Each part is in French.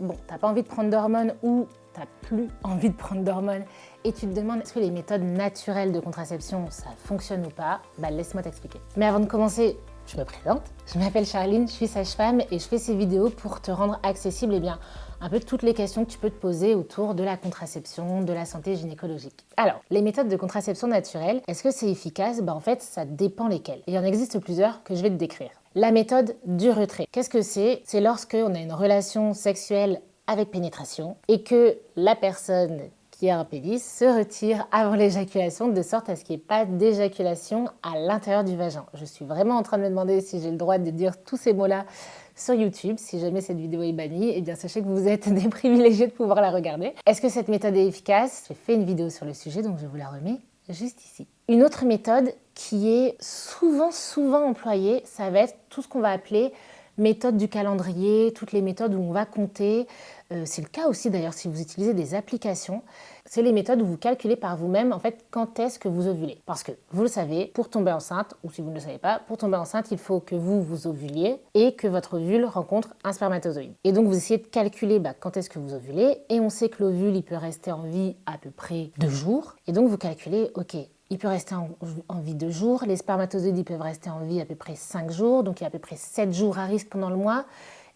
bon, t'as pas envie de prendre d'hormones ou t'as plus envie de prendre d'hormones et tu te demandes est-ce que les méthodes naturelles de contraception, ça fonctionne ou pas, bah laisse-moi t'expliquer. Mais avant de commencer, je me présente, je m'appelle Charline, je suis sage-femme et je fais ces vidéos pour te rendre accessible un peu toutes les questions que tu peux te poser autour de la contraception, de la santé gynécologique. Alors, les méthodes de contraception naturelle, est-ce que c'est efficace? En fait, ça dépend lesquelles. Il y en existe plusieurs que je vais te décrire. La méthode du retrait. Qu'est-ce que c'est? C'est lorsqu'on a une relation sexuelle avec pénétration et que la personne qui a un pénis se retire avant l'éjaculation de sorte à ce qu'il n'y ait pas d'éjaculation à l'intérieur du vagin. Je suis vraiment en train de me demander si j'ai le droit de dire tous ces mots-là sur YouTube. Si jamais cette vidéo est bannie, eh bien sachez que vous êtes des privilégiés de pouvoir la regarder. Est-ce que cette méthode est efficace? J'ai fait une vidéo sur le sujet, donc je vous la remets juste ici. Une autre méthode qui est souvent employée, ça va être tout ce qu'on va appeler méthode du calendrier, toutes les méthodes où on va compter. C'est le cas aussi d'ailleurs si vous utilisez des applications. C'est les méthodes où vous calculez par vous-même en fait quand est-ce que vous ovulez. Parce que vous le savez, pour tomber enceinte, ou si vous ne le savez pas, pour tomber enceinte, il faut que vous ovuliez et que votre ovule rencontre un spermatozoïde. Et donc vous essayez de calculer quand est-ce que vous ovulez et on sait que l'ovule il peut rester en vie à peu près 2 jours. Et donc vous calculez, ok, il peut rester en vie 2 jours, les spermatozoïdes ils peuvent rester en vie à peu près 5 jours, donc il y a à peu près 7 jours à risque pendant le mois.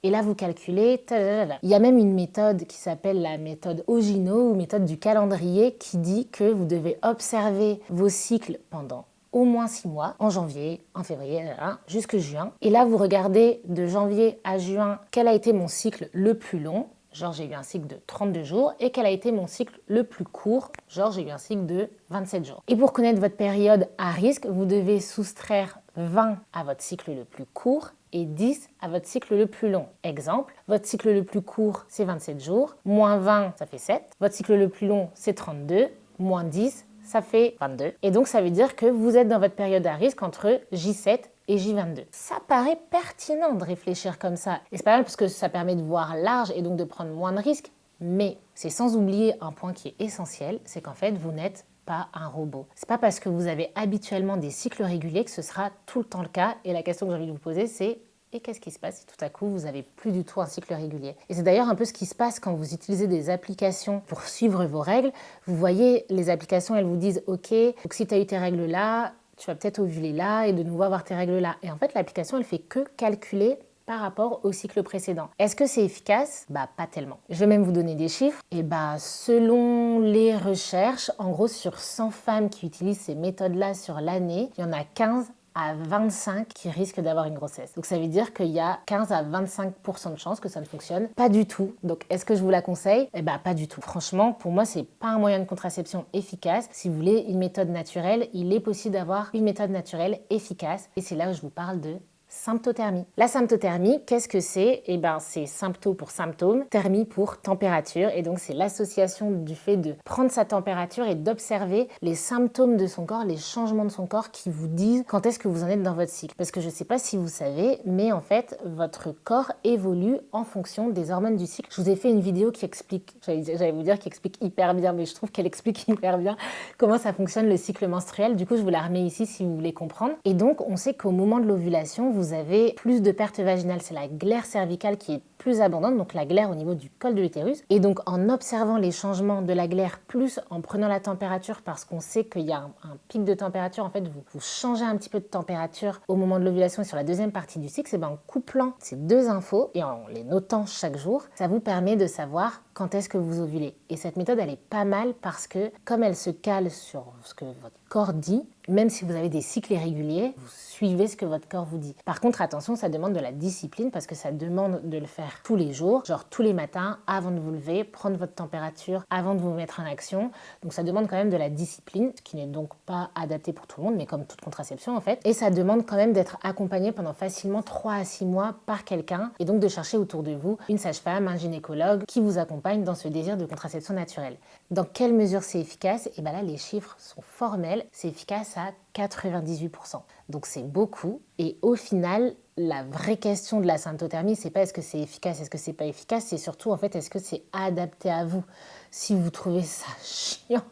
Et là, vous calculez. Il y a même une méthode qui s'appelle la méthode Ogino ou méthode du calendrier qui dit que vous devez observer vos cycles pendant au moins 6 mois, en janvier, en février, jusque juin. Et là, vous regardez de janvier à juin quel a été mon cycle le plus long. Genre, j'ai eu un cycle de 32 jours et quel a été mon cycle le plus court. Genre, j'ai eu un cycle de 27 jours. Et pour connaître votre période à risque, vous devez soustraire 20 à votre cycle le plus court et 10 à votre cycle le plus long. Exemple, votre cycle le plus court, c'est 27 jours, moins 20, ça fait 7. Votre cycle le plus long, c'est 32, moins 10, ça fait 22. Et donc, ça veut dire que vous êtes dans votre période à risque entre J7 et J22. Ça paraît pertinent de réfléchir comme ça. Et c'est pas mal parce que ça permet de voir large et donc de prendre moins de risques. Mais c'est sans oublier un point qui est essentiel, c'est qu'en fait, vous n'êtes pas un robot. C'est pas parce que vous avez habituellement des cycles réguliers que ce sera tout le temps le cas. Et la question que j'ai envie de vous poser, c'est et qu'est-ce qui se passe si tout à coup vous n'avez plus du tout un cycle régulier? Et c'est d'ailleurs un peu ce qui se passe quand vous utilisez des applications pour suivre vos règles. Vous voyez, les applications, elles vous disent ok, donc si tu as eu tes règles là, tu vas peut-être ovuler là et de nouveau avoir tes règles là. Et en fait, l'application, elle fait que calculer par rapport au cycle précédent. Est-ce que c'est efficace? Pas tellement. Je vais même vous donner des chiffres. Et selon les recherches, en gros, sur 100 femmes qui utilisent ces méthodes-là sur l'année, il y en a 15 à 25 qui risquent d'avoir une grossesse. Donc ça veut dire qu'il y a 15 à 25% de chances que ça ne fonctionne pas du tout. Donc est-ce que je vous la conseille? Pas du tout. Franchement, pour moi, c'est pas un moyen de contraception efficace. Si vous voulez une méthode naturelle, il est possible d'avoir une méthode naturelle efficace. Et c'est là où je vous parle de symptothermie. La symptothermie, qu'est-ce que c'est? C'est sympto pour symptôme, thermie pour température. Et donc, c'est l'association du fait de prendre sa température et d'observer les symptômes de son corps, les changements de son corps qui vous disent quand est-ce que vous en êtes dans votre cycle. Parce que je ne sais pas si vous savez, mais en fait, votre corps évolue en fonction des hormones du cycle. Je vous ai fait une vidéo qui explique, j'allais vous dire qui explique hyper bien, mais je trouve qu'elle explique hyper bien comment ça fonctionne le cycle menstruel. Du coup, je vous la remets ici si vous voulez comprendre. Et donc, on sait qu'au moment de l'ovulation, vous avez plus de perte vaginale, c'est la glaire cervicale qui est plus abondante, donc la glaire au niveau du col de l'utérus. Et donc en observant les changements de la glaire, plus en prenant la température, parce qu'on sait qu'il y a un pic de température, en fait vous changez un petit peu de température au moment de l'ovulation et sur la deuxième partie du cycle, en couplant ces deux infos et en les notant chaque jour, ça vous permet de savoir quand est-ce que vous ovulez. Et cette méthode, elle est pas mal parce que comme elle se cale sur ce que votre corps dit, même si vous avez des cycles irréguliers, vous suivez ce que votre corps vous dit. Par contre, attention, ça demande de la discipline parce que ça demande de le faire tous les jours, genre tous les matins, avant de vous lever, prendre votre température, avant de vous mettre en action. Donc ça demande quand même de la discipline, ce qui n'est donc pas adapté pour tout le monde, mais comme toute contraception en fait. Et ça demande quand même d'être accompagné pendant facilement 3 à 6 mois par quelqu'un et donc de chercher autour de vous une sage-femme, un gynécologue qui vous accompagne dans ce désir de contraception naturelle. Dans quelle mesure c'est efficace? Et là, les chiffres sont formels. C'est efficace à 98%. Donc c'est beaucoup. Et au final, la vraie question de la symptothermie, c'est pas est-ce que c'est efficace, est-ce que c'est pas efficace, c'est surtout en fait est-ce que c'est adapté à vous. Si vous trouvez ça chiant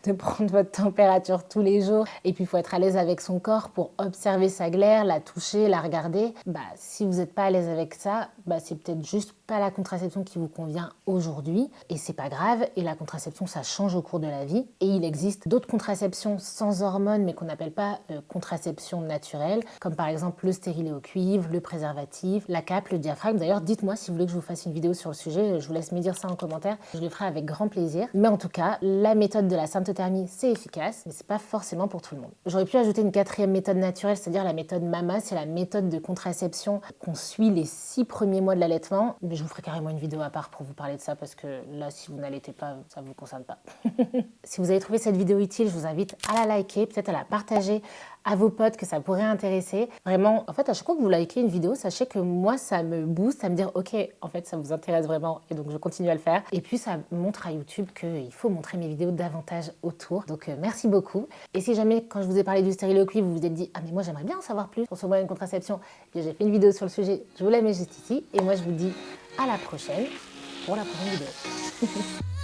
de prendre votre température tous les jours et puis il faut être à l'aise avec son corps pour observer sa glaire, la toucher, la regarder, si vous n'êtes pas à l'aise avec ça, bah, c'est peut-être juste pas la contraception qui vous convient aujourd'hui et c'est pas grave. Et la contraception, ça change au cours de la vie. Et il existe d'autres contraceptions sans hormones, mais qu'on n'appelle pas contraception naturelle, comme par exemple le stérilet au cuivre, le préservatif, la cape, le diaphragme. D'ailleurs, dites-moi si vous voulez que je vous fasse une vidéo sur le sujet, je vous laisse me dire ça en commentaire, je le ferai avec grand plaisir. Mais en tout cas, la méthode de la symptothermie, c'est efficace, mais c'est pas forcément pour tout le monde. J'aurais pu ajouter une quatrième méthode naturelle, c'est-à-dire la méthode MAMA, c'est la méthode de contraception qu'on suit les 6 premiers mois de l'allaitement, mais je vous ferai carrément une vidéo à part pour vous parler de ça, parce que là, si vous n'allaitez pas, ça ne vous concerne pas. Si vous avez trouvé cette vidéo utile, je vous invite à la liker, peut-être à la partager à vos potes que ça pourrait intéresser. Vraiment, en fait, à chaque fois que vous likez une vidéo, sachez que moi, ça me booste à me dire, ok, en fait, ça vous intéresse vraiment, et donc je continue à le faire. Et puis, ça montre à YouTube qu'il faut montrer mes vidéos davantage autour. Donc, merci beaucoup. Et si jamais, quand je vous ai parlé du stérilet au cuivre, vous vous êtes dit, ah mais moi, j'aimerais bien en savoir plus sur ce moyen de contraception, et j'ai fait une vidéo sur le sujet, je vous la mets juste ici. Et moi, je vous dis à la prochaine pour la prochaine vidéo.